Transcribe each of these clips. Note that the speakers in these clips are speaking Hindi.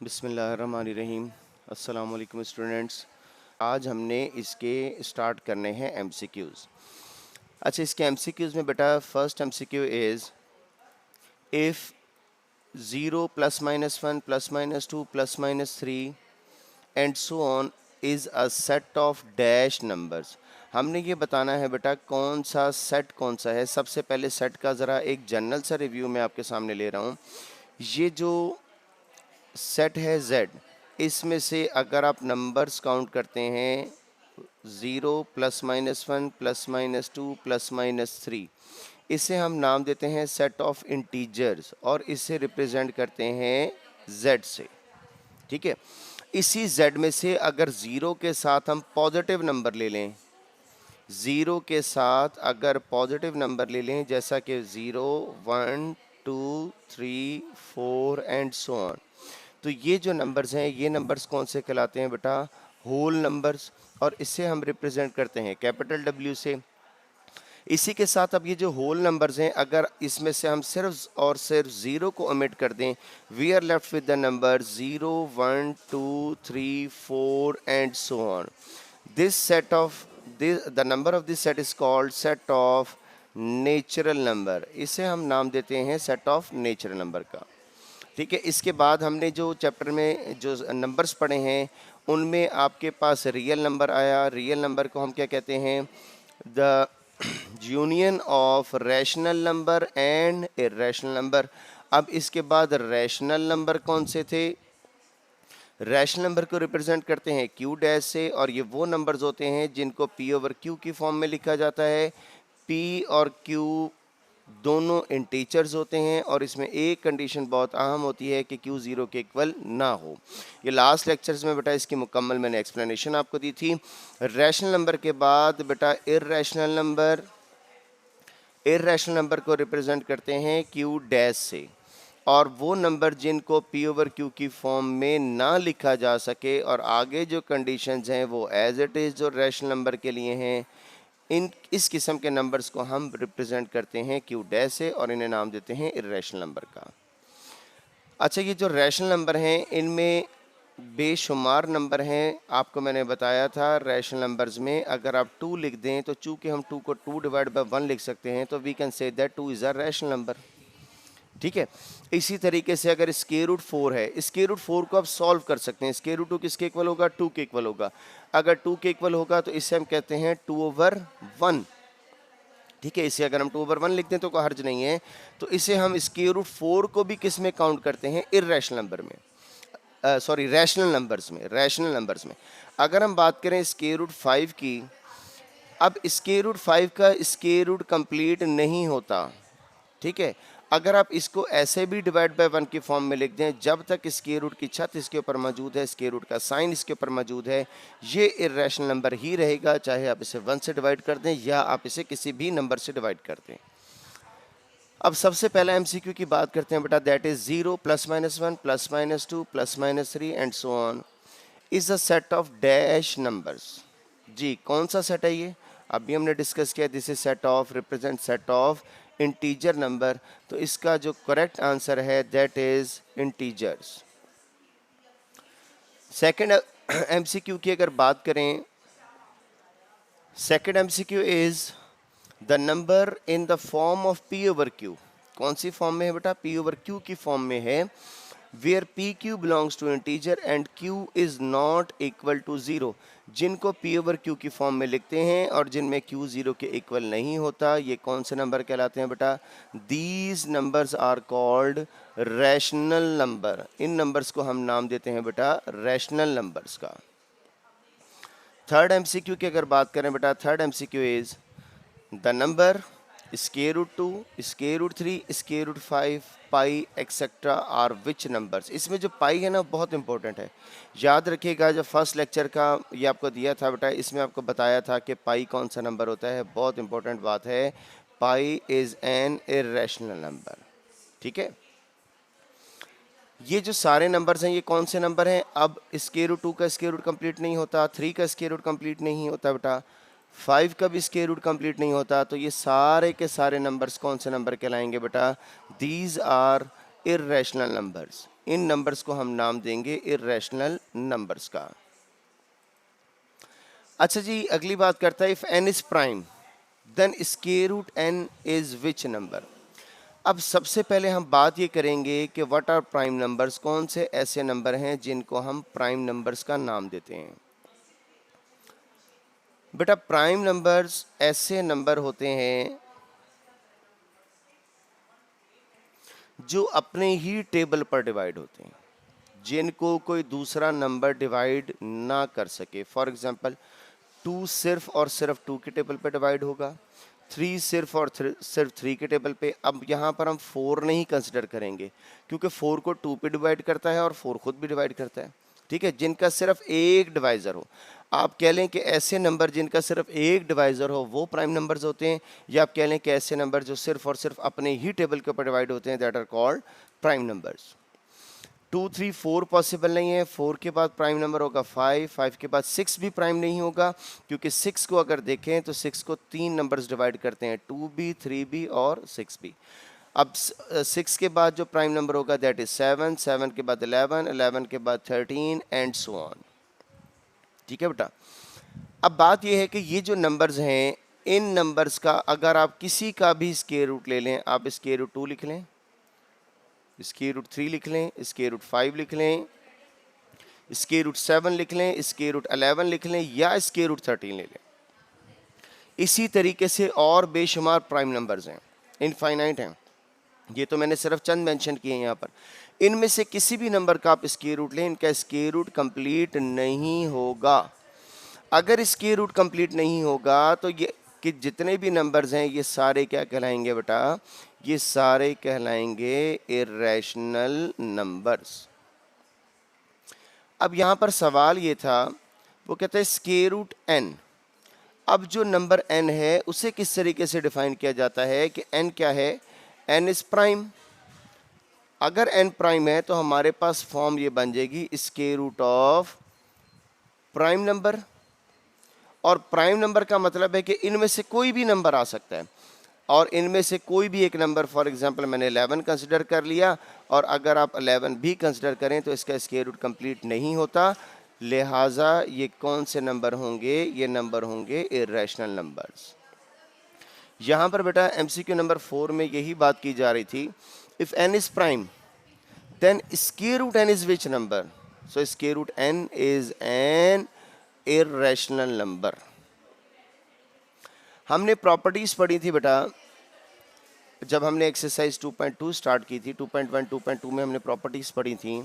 बिस्मिल्लाहिर्रहमानिर्रहीम। अस्सलाम वालेकुम स्टूडेंट्स। आज हमने इसके स्टार्ट करने हैं एमसीक्यूज़। अच्छा, इसके एमसीक्यूज़ में बेटा first MCQ is if 0 plus minus 1 plus minus 2 plus minus 3 and so on is a set of dash numbers. हमने ये बताना है बेटा कौन सा सेट कौन सा है। सबसे पहले सेट का ज़रा एक जनरल सा रिव्यू मैं आपके सामने ले रहा हूँ। ये जो सेट है Z, इसमें से अगर आप नंबर्स काउंट करते हैं 0 plus minus 1 plus minus 2 plus minus 3, इसे हम नाम देते हैं सेट ऑफ इंटीजर्स और इसे रिप्रेजेंट करते हैं Z से। ठीक है, इसी Z में से अगर 0 के साथ हम पॉजिटिव नंबर ले लें, 0 के साथ अगर पॉजिटिव नंबर ले लें जैसा कि 0 1 2 3 4 एंड सो ऑन, तो ये जो नंबर्स हैं ये नंबर्स कौन से कहलाते हैं बेटा? Whole numbers. और इसे हम रिप्रेजेंट करते हैं कैपिटल W से। इसी के साथ अब ये जो होल नंबर्स हैं, अगर इसमें से हम सिर्फ और सिर्फ 0 को ओमिट कर दें, we are left with the number 0 1 2 3 4 and so on. This set of the number of this set is called set of natural number. इसे हम नाम देते हैं सेट ऑफ नेचुरल नंबर का। ठीक है, इसके बाद हमने जो चैप्टर में जो नंबर्स पढ़े हैं उनमें आपके पास रियल नंबर आया। रियल नंबर को हम क्या कहते हैं? The union of rational number and irrational number. अब इसके बाद रैशनल नंबर कौन से थे? रैशनल नंबर को रिप्रेजेंट करते हैं क्यू डैश से, और ये वो नंबर्स होते हैं जिनको पी ओवर क्यू की फॉर्म में लिखा जाता है। पी और क्यू दोनों इंटीजर्स होते हैं और इसमें एक कंडीशन बहुत अहम होती है कि क्यू 0 के इक्वल ना हो। ये लास्ट लेक्चर्स में बेटा इसकी मुकम्मल मैंने एक्सप्लेनेशन आपको दी थी। रैशनल नंबर के बाद बेटा इर्रेशनल नंबर को रिप्रेजेंट करते हैं क्यू डैश से, और वो नंबर जिनको पी ओवर क्यू की फॉर्म में ना लिखा जा सके, और आगे जो कंडीशंस हैं वो एज इट इज़ जो रैशनल नंबर के लिए हैं, इस किस्म के नंबर्स को हम रिप्रेजेंट करते हैं क्यू डैश से और इन्हें नाम देते हैं इर्रेशनल नंबर का। अच्छा, ये जो रैशनल नंबर हैं इनमें बेशुमार नंबर हैं। आपको मैंने बताया था रैशनल नंबर्स में अगर आप 2 लिख दें तो चूँकि हम 2 को 2 डिवाइड बाय 1 लिख सकते हैं तो we can say that 2 is a rational number. ठीक है, इसी तरीके से अगर स्क्वायर रूट 4 है, स्क्वायर रूट 4 को आप सॉल्व कर सकते हैं। स्क्वायर रूट 2 किसके इक्वल होगा? 2 के इक्वल होगा। अगर 2 के इक्वल होगा तो इसे हम कहते हैं 2/1। ठीक है, इसे अगर हम 2/1 लिख दें तो कोई हर्ज नहीं है। तो इसे हम स्क्वायर रूट 4 को भी किस में काउंट करते हैं? इर्रेशनल नंबर में, सॉरी रैशनल नंबर्स में। अगर हम बात करें स्क्वायर रूट 5 की, अब स्क्वायर रूट 5 का स्क्वायर रूट कंप्लीट नहीं होता। ठीक है, अगर आप इसको ऐसे भी डिवाइड बाय 1 की फॉर्म में लिख दें, जब तक स्क्वायर रूट की छत इसके ऊपर मौजूद है, स्क्वायर रूट का साइन इसके ऊपर मौजूद है, ये इर्रेशनल नंबर ही रहेगा, चाहे आप इसे 1 से डिवाइड कर दें या आप इसे किसी भी नंबर से डिवाइड कर दें। अब सबसे पहला एमसीक्यू की बात करते हैं बेटा, that is 0 plus minus 1 plus minus 2 plus minus 3 and so on is a set of dash numbers. जी, कौन सा सेट है ये? अभी हमने डिस्कस किया, this is set of represent set of integer number. तो इसका जो करेक्ट आंसर है that is integers. Second MCQ की अगर बात करें, second MCQ is the number in the form of P over Q. कौन सी फॉर्म में है बेटा? पी ओवर क्यू की फॉर्म में है। Where p q belongs to integer and q is not equal to 0। जिनको पी ओवर क्यू की फॉर्म में लिखते हैं और जिनमें क्यू 0 के इक्वल नहीं होता, ये कौन से नंबर कहलाते हैं बेटा? These numbers are called rational number. इन नंबर्स को हम नाम देते हैं बेटा रैशनल नंबर्स का। थर्ड एमसीक्यू की अगर बात करें बेटा, third MCQ is the number square root 2, square root 3, square root 5, pi etcetera are which numbers. इसमें जो पाई है ना बहुत इंपॉर्टेंट है, याद रखिएगा। जब फर्स्ट लेक्चर का ये आपको दिया था बेटा, इसमें आपको बताया था कि पाई कौन सा नंबर होता है। बहुत इंपॉर्टेंट बात है, pi is an irrational number. ठीक है, ये जो सारे नंबर्स हैं ये कौन से नंबर हैं? अब स्क्वायर रूट 2 का स्क्वायर रूट कंप्लीट नहीं होता, 3 का स्क्वायर रूट कंप्लीट नहीं होता बेटा, 5 का भी स्क्वायर रूट कंप्लीट नहीं होता। तो ये सारे के सारे नंबर्स कौन से नंबर कहलाएंगे बेटा? These are irrational numbers. इन नंबर्स को हम नाम देंगे इर्रेशनल नंबर्स का। अच्छा जी, अगली बात करता है if n is prime then square root n is which number. अब सबसे पहले हम बात ये करेंगे कि व्हाट आर प्राइम नंबर्स, कौन से ऐसे नंबर हैं जिनको हम प्राइम नंबर्स का नाम देते हैं। बेटा प्राइम नंबर्स ऐसे नंबर होते हैं जो अपने ही टेबल पर डिवाइड होते हैं, जिनको कोई दूसरा नंबर डिवाइड ना कर सके। फॉर एग्जांपल 2 सिर्फ और सिर्फ 2 के टेबल पे डिवाइड होगा, 3 सिर्फ और सिर्फ 3 के टेबल पे। अब यहाँ पर हम 4 नहीं कंसिडर करेंगे क्योंकि 4 को 2 पे डिवाइड करता है और 4 खुद भी डिवाइड करता है, ठीक है, जिनका सिर्फ एक डिवाइज़र हो। आप कह लें कि ऐसे नंबर जिनका सिर्फ एक डिवाइज़र हो वो प्राइम नंबर्स होते हैं, या आप कह लें कि ऐसे नंबर जो सिर्फ और सिर्फ अपने ही टेबल के ऊपर डिवाइड होते हैं, that are called prime numbers. 2, 3, 4 possible नहीं है। 4 के बाद प्राइम नंबर होगा 5, 5 के बाद 6 भी प्राइम नहीं होगा, क्योंकि 6 को अगर देखें तो 6 को 3 नंबर्स डिवाइड करते हैं, 2b, 3b और 6b। अब 6 के बाद जो प्राइम नंबर होगा दैट इज 7, 7 के बाद 11, 11 के बाद 13 एंड सो ऑन, ठीक है बेटा। अब बात यह है कि ये जो नंबर्स हैं, इन नंबर्स का अगर आप किसी का भी स्क्वायर रूट ले लें, आप स्क्वायर रूट 2 लिख लें, स्क्वायर रूट 3 लिख लें, स्क्वायर रूट 5 लिख लें, स्क्वायर रूट 7 लिख लें, स्क्वायर रूट 11 लिख लें, या स्क्वायर रूट 13 ले लें। इसी तरीके से और बेशुमार प्राइम नंबर्स हैं, इनफाइनाइट हैं। ये तो मैंने सिर्फ चंद मेंशन किए हैं यहाँ पर। इनमें से किसी भी नंबर का आप स्क्वायर रूट लें, इनका स्क्वायर रूट कंप्लीट नहीं होगा। अगर स्क्वायर रूट कंप्लीट नहीं होगा तो ये कि जितने भी नंबर्स हैं ये सारे क्या कहलाएंगे बेटा, ये सारे कहलाएंगे इर्रेशनल नंबर्स। अब यहाँ पर सवाल ये था, वो कहते हैं स्क्वायर रूट n। अब जो नंबर n है उसे किस तरीके से डिफाइन किया जाता है कि n क्या है, n इज प्राइम। अगर n प्राइम है तो हमारे पास फॉर्म ये बन जाएगी square root of prime number. और प्राइम नंबर का मतलब है कि इनमें से कोई भी नंबर आ सकता है, और इनमें से कोई भी एक नंबर, फॉर एग्जांपल मैंने 11 कंसिडर कर लिया, और अगर आप 11 भी कंसिडर करें तो इसका स्क्वायर रूट कंप्लीट नहीं होता। लिहाजा ये कौन से नंबर होंगे, ये नंबर होंगे इर्रेशनल नंबर्स। यहाँ पर बेटा MCQ नंबर 4 में यही बात की जा रही थी, if n is prime then square root n is which number. So square root n is an irrational number. हमने प्रॉपर्टीज पढ़ी थी बेटा जब हमने एक्सरसाइज 2.2 स्टार्ट की थी। 2.1 2.2 में हमने प्रॉपर्टीज पढ़ी थी,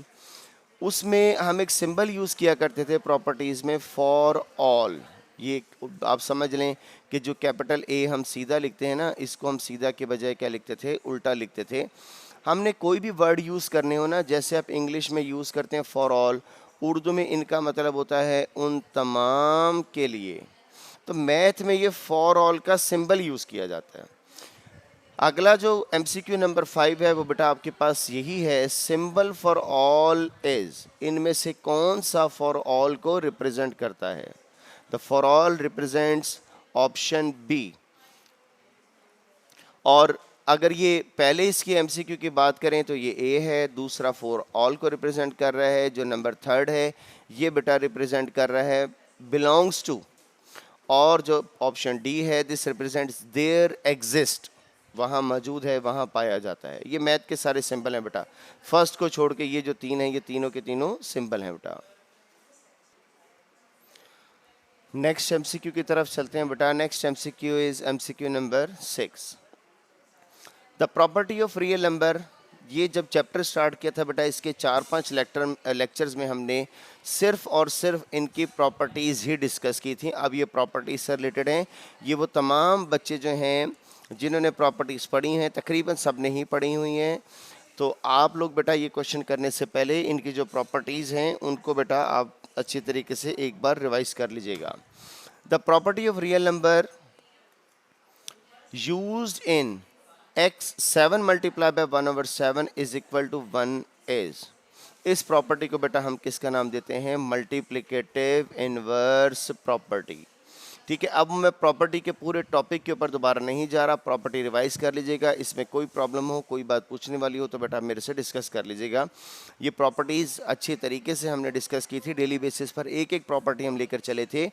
उसमें हम एक सिंबल यूज़ किया करते थे प्रॉपर्टीज़ में, फॉर ऑल। ये आप समझ लें कि जो कैपिटल A हम सीधा लिखते हैं ना, इसको हम सीधा के बजाय क्या लिखते थे, उल्टा लिखते थे। हमने कोई भी वर्ड यूज़ करने हो ना, जैसे आप इंग्लिश में यूज़ करते हैं फॉर ऑल, उर्दू में इनका मतलब होता है उन तमाम के लिए। तो मैथ में ये फॉर ऑल का सिंबल यूज़ किया जाता है। अगला जो MCQ नंबर 5 है वो बेटा आपके पास यही है, सिंबल फॉर ऑल इज, इनमें से कौन सा फॉर ऑल को रिप्रेजेंट करता है। The for all represents option B. और अगर ये पहले इसकी MCQ की बात करें तो ये A है, दूसरा फॉर ऑल को रिप्रेजेंट कर रहा है। जो नंबर 3 है ये बेटा रिप्रेजेंट कर रहा है बिलोंग्स टू, और जो ऑप्शन डी है दिस रिप्रेजेंट्स देयर एग्जिस्ट, वहाँ मौजूद है, वहाँ पाया जाता है। ये मैथ के सारे सिंबल हैं बेटा, फर्स्ट को छोड़ के ये जो 3 हैं ये तीनों के तीनों सिंबल हैं बेटा। नेक्स्ट MCQ की तरफ चलते हैं बेटा। Next MCQ is MCQ number 6, the property of real number. ये जब चैप्टर स्टार्ट किया था बेटा, इसके 4-5 लेक्चर्स में हमने सिर्फ और सिर्फ इनकी प्रॉपर्टीज़ ही डिस्कस की थी। अब ये प्रॉपर्टीज से रिलेटेड हैं। ये वो तमाम बच्चे जो हैं जिन्होंने प्रॉपर्टीज़ पढ़ी हैं, तकरीबन सब ने ही पढ़ी हुई हैं। तो आप लोग बेटा ये क्वेश्चन करने से पहले इनकी जो प्रॉपर्टीज़ हैं उनको बेटा आप अच्छी तरीके से एक बार रिवाइज कर लीजिएगा। The property of real number used in x 7 multiply by 1/7 is equal to 1 is. इस प्रॉपर्टी को बेटा हम किसका नाम देते हैं, मल्टीप्लिकेटिव इनवर्स प्रॉपर्टी। ठीक है, अब मैं प्रॉपर्टी के पूरे टॉपिक के ऊपर दोबारा नहीं जा रहा, प्रॉपर्टी रिवाइज कर लीजिएगा। इसमें कोई प्रॉब्लम हो, कोई बात पूछने वाली हो तो बेटा मेरे से डिस्कस कर लीजिएगा। ये प्रॉपर्टीज़ अच्छे तरीके से हमने डिस्कस की थी, डेली बेसिस पर एक एक प्रॉपर्टी हम लेकर चले थे।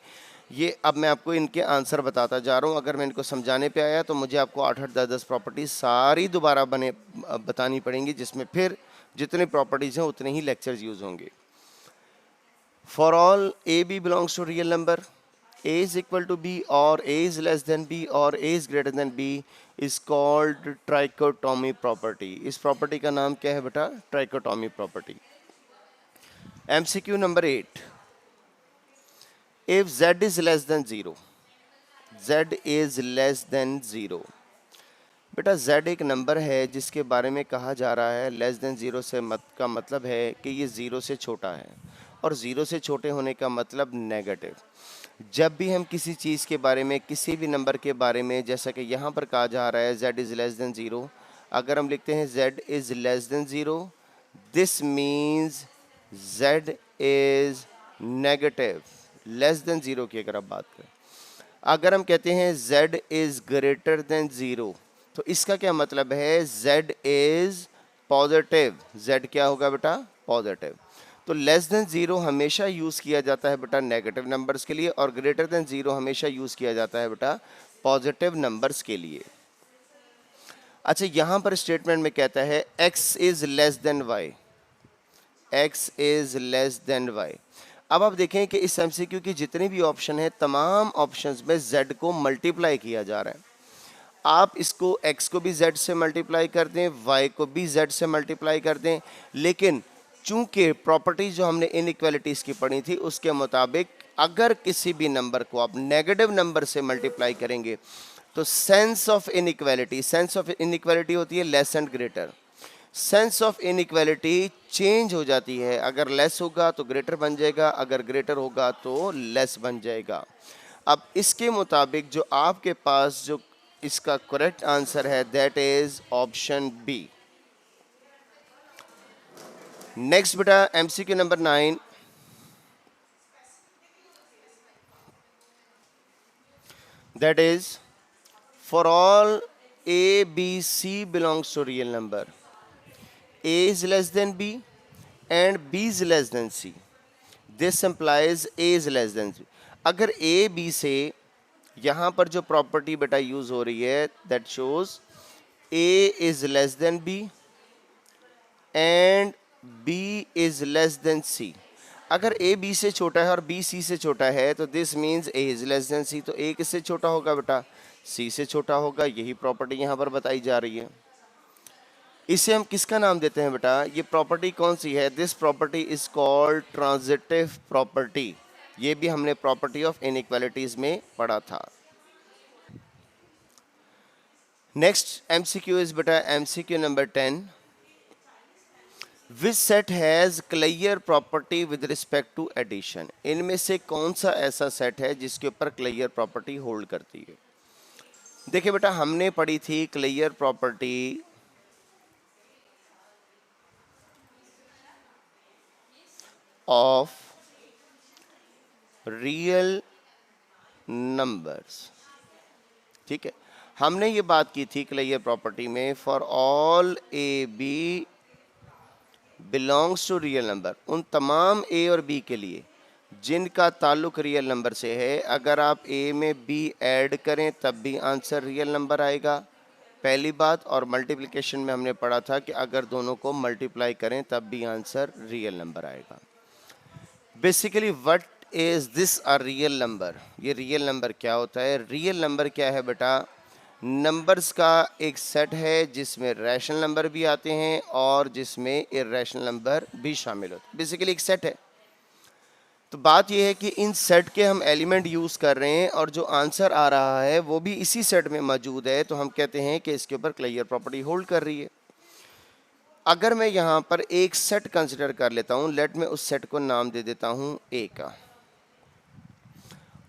ये अब मैं आपको इनके आंसर बताता जा रहा हूँ। अगर मैं इनको समझाने पे आया तो मुझे आपको 8-8, 10-10 प्रॉपर्टीज सारी दोबारा बतानी पड़ेंगी, जिसमें फिर जितने प्रॉपर्टीज़ हैं उतने ही लेक्चर्स यूज़ होंगे। For all a b belongs to real number, a is equal to b or a is less than b or a is greater than b is called trichotomy property। इस प्रॉपर्टी का नाम क्या है बेटा? Trichotomy property. MCQ number 8, if z is less than 0, z is less than 0। बेटा z एक नंबर है जिसके बारे में कहा जा रहा है लेस देन 0 से का मतलब है कि ये 0 से छोटा है, और 0 से छोटे होने का मतलब नेगेटिव। जब भी हम किसी चीज़ के बारे में, किसी भी नंबर के बारे में, जैसा कि यहाँ पर कहा जा रहा है z इज़ लेस देन 0, अगर हम लिखते हैं z is less than 0, this means z is negative. Less than 0 की अगर आप बात करें, अगर हम कहते हैं z इज़ ग्रेटर देन 0, तो इसका क्या मतलब है? z is positive. z क्या होगा बेटा? पॉजिटिव। तो लेस देन 0 हमेशा यूज़ किया जाता है बेटा नेगेटिव नंबर्स के लिए, और ग्रेटर देन 0 हमेशा यूज़ किया जाता है बेटा पॉजिटिव नंबर्स के लिए। अच्छा, यहाँ पर स्टेटमेंट में कहता है x is less than y, x is less than y। अब आप देखें कि इस MCQ की जितने भी ऑप्शन है, तमाम ऑप्शंस में z को मल्टीप्लाई किया जा रहा है। आप इसको x को भी z से मल्टीप्लाई कर दें, y को भी z से मल्टीप्लाई कर दें, लेकिन चूंकि प्रॉपर्टीज जो हमने इनइक्वालिटीज़ की पढ़ी थी उसके मुताबिक अगर किसी भी नंबर को आप नेगेटिव नंबर से मल्टीप्लाई करेंगे तो सेंस ऑफ इनइक्वालिटी होती है less and greater. Sense of inequality change हो जाती है, अगर लेस होगा तो ग्रेटर बन जाएगा, अगर ग्रेटर होगा तो लेस बन जाएगा। अब इसके मुताबिक जो आपके पास जो इसका करेक्ट आंसर है that is option B. Next बेटा MCQ number 9, that is for all a b c belongs to real number, a is less than b and b is less than c, this implies a is less than c। अगर a b से यहाँ पर जो प्रॉपर्टी बेटा यूज हो रही है that shows a is less than b and b is less than c। अगर a b से छोटा है और b c से छोटा है तो this means a is less than c। तो a किससे छोटा होगा बेटा? c से छोटा होगा। यही प्रॉपर्टी यहाँ पर बताई जा रही है। इसे हम किसका नाम देते हैं बेटा? ये प्रॉपर्टी कौन सी है? This property is called transitive property. ये भी हमने प्रॉपर्टी ऑफ इनइक्वालिटीज में पढ़ा था। नेक्स्ट MCQ इज बेटा MCQ number 10, which set has clear property with respect to addition. इनमें से कौन सा ऐसा सेट है जिसके ऊपर क्लियर प्रॉपर्टी होल्ड करती है? देखिए बेटा, हमने पढ़ी थी clear property of real numbers. ठीक है, हमने ये बात की थी क्लियर प्रॉपर्टी में for all a b belongs to real number, उन तमाम a और b के लिए जिनका ताल्लुक रियल नंबर से है। अगर आप a में b ऐड करें तब भी आंसर रियल नंबर आएगा, पहली बात। और मल्टीप्लिकेशन में हमने पढ़ा था कि अगर दोनों को मल्टीप्लाई करें तब भी आंसर रियल नंबर आएगा। Basically what is this a real number? ये रियल नंबर क्या होता है? रियल नंबर क्या है बेटा? नंबर्स का एक सेट है जिसमें रैशनल नंबर भी आते हैं और जिसमें इर्रेशनल नंबर भी शामिल होते हैं। बेसिकली एक सेट है। तो बात यह है कि इन सेट के हम एलिमेंट यूज़ कर रहे हैं और जो आंसर आ रहा है वो भी इसी सेट में मौजूद है, तो हम कहते हैं कि इसके ऊपर क्लियर प्रॉपर्टी होल्ड कर रही है। अगर मैं यहाँ पर एक सेट कंसिडर कर लेता हूँ, लेट मैं उस सेट को नाम दे देता हूँ ए का,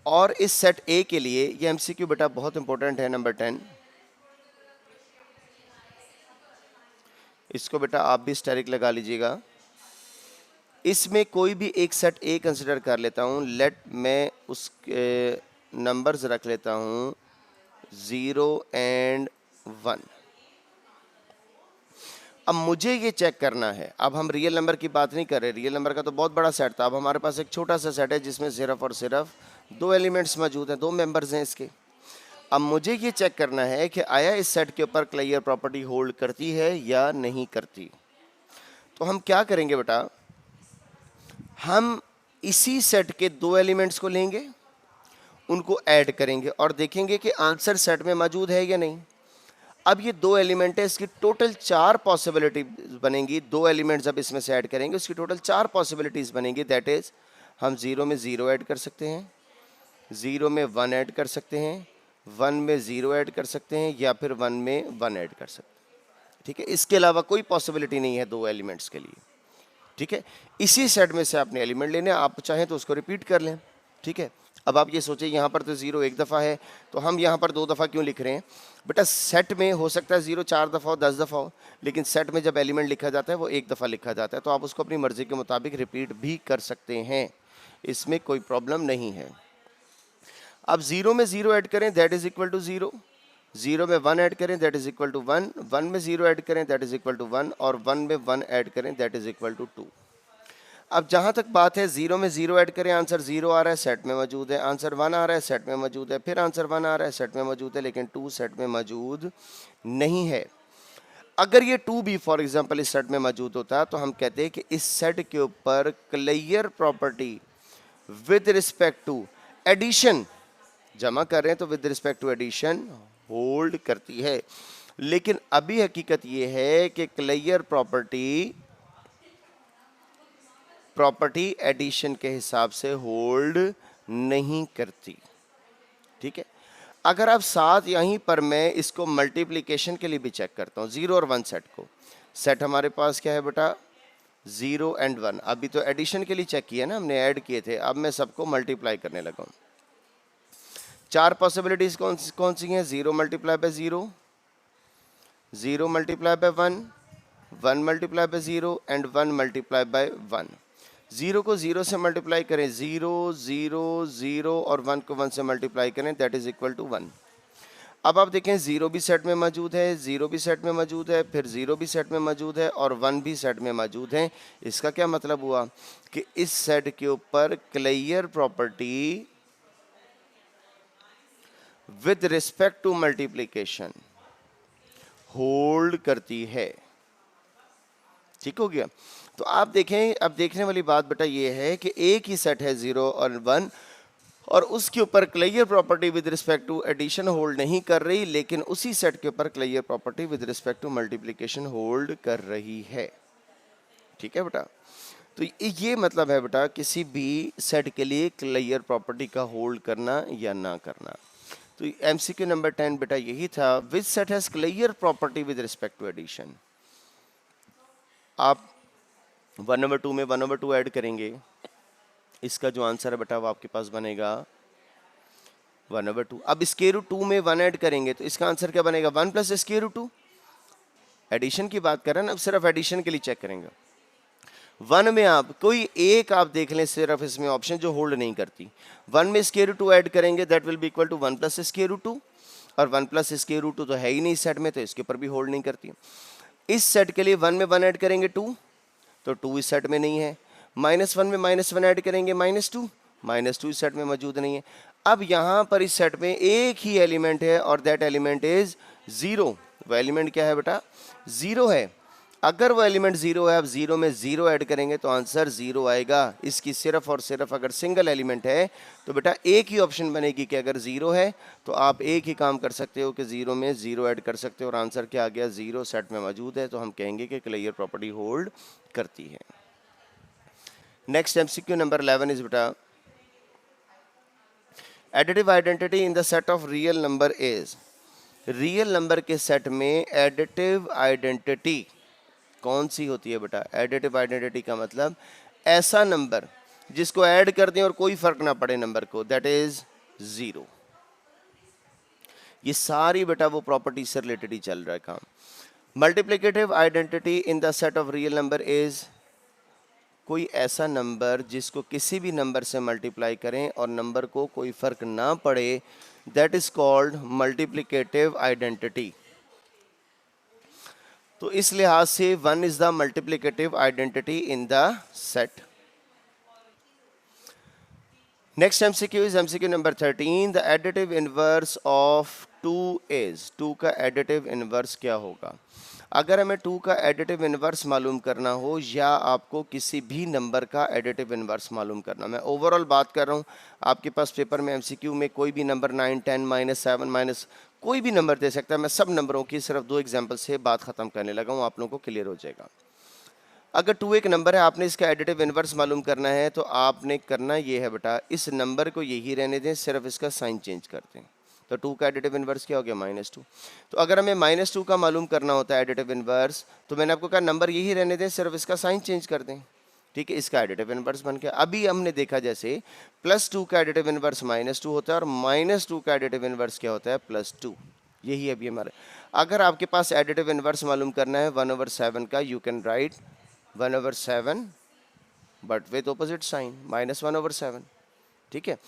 और इस सेट ए के लिए ये MCQ बेटा बहुत इंपॉर्टेंट है नंबर 10। इसको बेटा आप भी स्टेरिक लगा लीजिएगा। इसमें कोई भी एक सेट ए कंसिडर कर लेता हूँ, लेट मैं उसके नंबर्स रख लेता हूं 0 एंड 1। अब मुझे ये चेक करना है, अब हम रियल नंबर की बात नहीं कर रहे, रियल नंबर का तो बहुत बड़ा सेट था, अब हमारे पास एक छोटा सा सेट है जिसमें सिर्फ और सिर्फ 2 एलिमेंट्स मौजूद हैं, 2 मेंबर्स हैं इसके। अब मुझे ये चेक करना है कि आया इस सेट के ऊपर क्लियर प्रॉपर्टी होल्ड करती है या नहीं करती। तो हम क्या करेंगे बेटा, हम इसी सेट के 2 एलिमेंट्स को लेंगे, उनको ऐड करेंगे और देखेंगे कि आंसर सेट में मौजूद है या नहीं। अब ये 2 एलिमेंट है, इसकी टोटल 4 पॉसिबिलिटी बनेंगी। 2 एलिमेंट जब इसमें से ऐड करेंगे उसकी टोटल 4 पॉसिबिलिटीज बनेंगी। दैट इज हम 0 में 0 ऐड कर सकते हैं, 0 में 1 ऐड कर सकते हैं, 1 में 0 ऐड कर सकते हैं, या फिर 1 में 1 ऐड कर सकते हैं। ठीक है, इसके अलावा कोई पॉसिबिलिटी नहीं है 2 एलिमेंट्स के लिए। ठीक है, इसी सेट में से आपने एलिमेंट लेने, आप चाहें तो उसको रिपीट कर लें। ठीक है, अब आप ये सोचें यहाँ पर तो 0 एक दफ़ा है, तो हम यहाँ पर 2 दफ़ा क्यों लिख रहे हैं? बेटा सेट में हो सकता है 0 4 दफ़ा हो, 10 दफ़ा हो, लेकिन सेट में जब एलिमेंट लिखा जाता है वो एक दफ़ा लिखा जाता है, तो आप उसको अपनी मर्जी के मुताबिक रिपीट भी कर सकते हैं, इसमें कोई प्रॉब्लम नहीं है। अब 0 में 0 ऐड करें दैट इज इक्वल टू 0, 0 में 1 ऐड करें दैट इज इक्वल टू 1, 1 में 0 ऐड करें दैट इज इक्वल टू 1, और 1 में 1 ऐड करें दैट इज इक्वल टू 2। अब जहां तक बात है 0 में 0 ऐड करें, आंसर 0 आ रहा है, सेट में मौजूद है, आंसर 1 आ रहा है, सेट में मौजूद है, फिर आंसर 1 आ रहा है, सेट में मौजूद है, लेकिन 2 सेट में मौजूद नहीं है। अगर ये 2 भी फॉर एग्जांपल इस सेट में मौजूद होता तो हम कहते हैं कि इस सेट के ऊपर clear property with respect to addition, जमा कर रहे हैं तो with respect to addition hold करती है। लेकिन अभी हकीकत ये है कि क्लियर प्रॉपर्टी एडिशन के हिसाब से होल्ड नहीं करती। ठीक है, अगर आप साथ यहीं पर मैं इसको मल्टीप्लिकेशन के लिए भी चेक करता हूँ, 0 और 1 सेट को, सेट हमारे पास क्या है बेटा 0 एंड 1, अभी तो एडिशन के लिए चेक किया ना हमने, ऐड किए थे, अब मैं सबको मल्टीप्लाई करने लगा हूँ। 4 पॉसिबिलिटीज कौन सी हैं? 0 multiply by 0, 0 multiply by 1, 1 multiply by 0 and 1 multiply by 1। 0 को 0 से मल्टीप्लाई करें 0 0 0, और 1 को 1 से मल्टीप्लाई करें दैट इज इक्वल टू 1। अब आप देखें 0 भी सेट में मौजूद है, 0 भी सेट में मौजूद है, फिर 0 भी सेट में मौजूद है, और 1 भी सेट में मौजूद है। इसका क्या मतलब हुआ कि इस सेट के ऊपर clear property with respect to multiplication hold करती है। ठीक हो गया? तो आप देखें, अब देखने वाली बात बेटा ये है कि एक ही सेट है 0 और 1, और उसके ऊपर clear property with respect to addition hold नहीं कर रही, लेकिन उसी सेट के ऊपर clear property with respect to multiplication hold कर रही है। ठीक है बेटा, तो ये मतलब है बेटा किसी भी सेट के लिए क्लियर प्रॉपर्टी का होल्ड करना या ना करना। तो एमसीक्यू नंबर 10 बेटा यही था, which set has clear property with respect to addition. आप 1/2 में 1/2 ऐड करेंगे, इसका जो आंसर है बेटा वो आपके पास बनेगा 1/2। अब स्क्वायर रूट 2 में 1 ऐड करेंगे तो इसका आंसर क्या बनेगा? 1 प्लस स्क्वायर रूट 2। एडिशन की बात कर रहे हैं ना, अब सिर्फ एडिशन के लिए चेक करेंगे। 1 में आप कोई एक आप देख लें सिर्फ इसमें ऑप्शन जो होल्ड नहीं करती, 1 में स्क्वायर रूट 2 ऐड करेंगे that will be equal to 1 plus square root 2, और 1 प्लस स्क्वायर रूट 2 तो है ही नहीं सेट में, तो इसके ऊपर भी होल्ड नहीं करती। इस सेट के लिए 1 में 1 ऐड करेंगे 2, तो 2 इस सेट में नहीं है। -1 में -1 ऐड करेंगे -2, -2 इस सेट में मौजूद नहीं है। अब यहाँ पर इस सेट में एक ही एलिमेंट है और दैट एलिमेंट इज 0। वो एलिमेंट क्या है बेटा? 0 है। अगर वो एलिमेंट 0 है, अब 0 में 0 ऐड करेंगे तो आंसर 0 आएगा। इसकी सिर्फ और सिर्फ अगर सिंगल एलिमेंट है तो बेटा एक ही ऑप्शन बनेगी कि अगर 0 है तो आप एक ही काम कर सकते हो कि 0 में 0 ऐड कर सकते हो, और आंसर क्या आ गया? 0 सेट में मौजूद है, तो हम कहेंगे कि क्लियर प्रॉपर्टी होल्ड करती है। नेक्स्ट एमसीक्यू नंबर 11 इज बेटा, additive identity in the set of real number is. Real number के सेट में एडिटिव आइडेंटिटी कौन सी होती है बेटा? एडिटिव आइडेंटिटी का मतलब ऐसा नंबर जिसको ऐड कर दें और कोई फर्क ना पड़े नंबर को, दैट इज 0। ये सारी बेटा वो प्रॉपर्टी से रिलेटेड ही चल रहा है काम। Multiplicative identity in the set of real number is कोई ऐसा नंबर जिसको किसी भी नंबर से मल्टीप्लाई करें और नंबर को कोई फ़र्क ना पड़े, that is called multiplicative identity. तो इस लिहाज से 1 is the multiplicative identity in the set. Next MCQ is MCQ number 13। The additive inverse of 2 is 2 का एडिटिव इनवर्स क्या होगा। अगर हमें 2 का एडिटिव इनवर्स मालूम करना हो या आपको किसी भी नंबर का एडिटिव इनवर्स मालूम करना, मैं ओवरऑल बात कर रहा हूँ, आपके पास पेपर में MCQ में कोई भी नंबर 9, 10, -7 माइनस कोई भी नंबर दे सकता है। मैं सब नंबरों की सिर्फ 2 एग्जाम्पल से बात खत्म करने लगा हूँ, आप लोगों को क्लियर हो जाएगा। अगर 2 एक नंबर है, आपने इसका एडिटिव इनवर्स मालूम करना है, तो आपने करना ये है बेटा, इस नंबर को यही रहने दें, सिर्फ इसका साइन चेंज करते हैं। तो 2 का एडिटिव इनवर्स क्या हो गया, -2। तो अगर हमें -2 का मालूम करना होता है एडिटिव इनवर्स, तो मैंने आपको कहा नंबर यही रहने दें, सिर्फ इसका साइन चेंज कर दें। ठीक है, इसका एडिटिव इनवर्स बन गया। अभी हमने देखा जैसे +2 का एडिटिव इनवर्स -2 होता है और -2 का एडिटिव इनवर्स क्या होता है, +2। यही अभी हमारे, अगर आपके पास एडिटिव इनवर्स मालूम करना है 1/7 का, you can write 1/7 but with opposite sign, -1/7। ठीक है,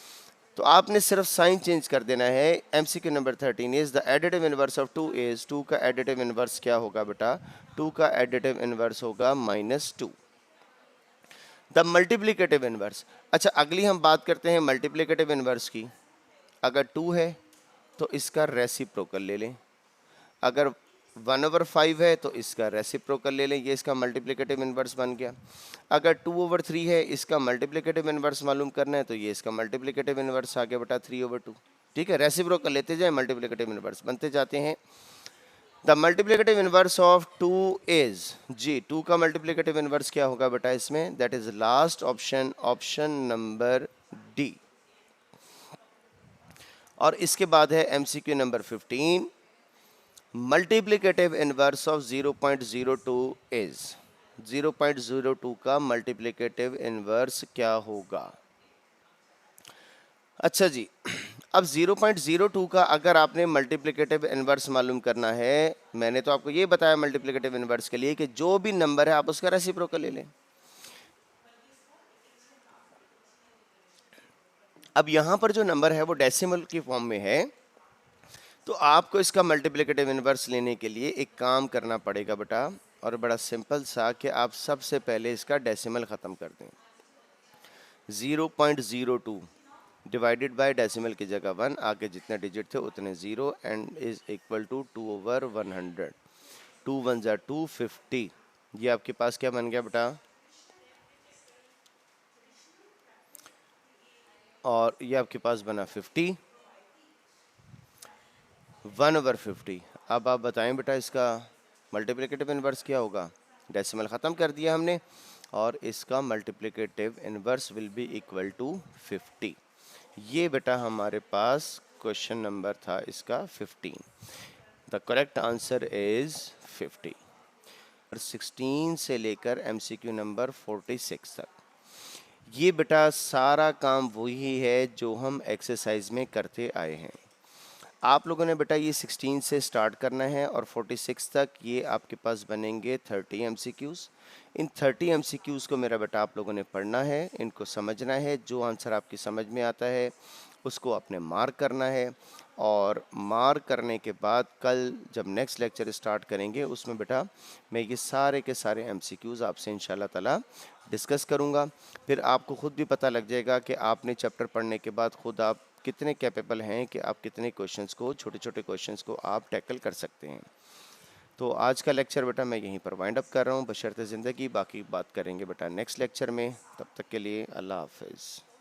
तो आपने सिर्फ साइन चेंज कर देना है। MCQ number 13 is the additive inverse of 2 is 2 का एडिटिव इनवर्स क्या होगा बेटा, 2 का एडिटिव इनवर्स होगा -2। The multiplicative inverse. अच्छा, अगली हम बात करते हैं मल्टीप्लिकेटिव इनवर्स की। अगर 2 है तो इसका रेसिप्रोकल ले लें, अगर 1/5 है तो इसका रेसिप्रोकल ले लें, ये इसका मल्टीप्लिकेटिव इनवर्स बन गया। अगर 2/3 है, इसका मल्टीप्लिकेटिव इनवर्स मालूम करना है, तो ये इसका मल्टीप्लिकेटिव इनवर्स आ गया बेटा 3/2। ठीक है, रेसिप्रोकल लेते जाए, मल्टीप्लिकेटिव इनवर्स बनते जाते हैं। The multiplicative inverse of 2 is जी, 2 का मल्टीप्लिकेटिव इनवर्स क्या होगा बेटा इसमें, that is last option, option number D. और इसके बाद है MCQ number 15। Multiplicative inverse of 0.02 is 0.02 का मल्टीप्लिकेटिव इनवर्स क्या होगा। अच्छा जी, अब 0.02 का अगर आपने मल्टीप्लिकेटिव इनवर्स मालूम करना है, मैंने तो आपको ये बताया मल्टीप्लिकेटिव इनवर्स के लिए कि जो भी नंबर है आप उसका रेसिप्रोकल ले लें। अब यहाँ पर जो नंबर है वो डेसिमल की फॉर्म में है, तो आपको इसका मल्टीप्लिकेटिव इनवर्स लेने के लिए एक काम करना पड़ेगा बेटा, और बड़ा सिंपल सा, कि आप सबसे पहले इसका डेसिमल ख़त्म कर दें। 0.02 डिवाइडेड बाय डेसिमल की जगह 1, आगे जितने डिजिट थे उतने 0 एंड इज इक्वल टू 2/100। 2 1 जा 250। ये आपके पास क्या बन गया बेटा, और ये आपके पास बना 50 1/50। अब आप बताएं बेटा इसका मल्टीप्लिकेटिव इनवर्स क्या होगा। डेसिमल ख़त्म कर दिया हमने, और इसका multiplicative inverse will be equal to 50। ये बेटा हमारे पास क्वेश्चन नंबर था इसका 15। The correct answer is 50। 16 से लेकर MCQ नंबर 46 तक ये बेटा सारा काम वही है जो हम एक्सरसाइज में करते आए हैं। आप लोगों ने बेटा ये 16 से स्टार्ट करना है और 46 तक ये आपके पास बनेंगे 30 MCQs। इन 30 MCQs को मेरा बेटा आप लोगों ने पढ़ना है, इनको समझना है, जो आंसर आपकी समझ में आता है उसको आपने मार्क करना है, और मार्क करने के बाद कल जब नेक्स्ट लेक्चर स्टार्ट करेंगे उसमें बेटा मैं ये सारे के सारे MCQs आपसे इंशाल्लाह ताला डिस्कस करूँगा। फिर आपको ख़ुद भी पता लग जाएगा कि आपने चैप्टर पढ़ने के बाद ख़ुद आप कितने कैपेबल हैं कि आप कितने क्वेश्चंस को, छोटे छोटे क्वेश्चंस को आप टैकल कर सकते हैं। तो आज का लेक्चर बेटा मैं यहीं पर वाइंड अप कर रहा हूँ बशर्ते ज़िंदगी। बाकी बात करेंगे बेटा नेक्स्ट लेक्चर में, तब तक के लिए अल्लाह हाफिज़।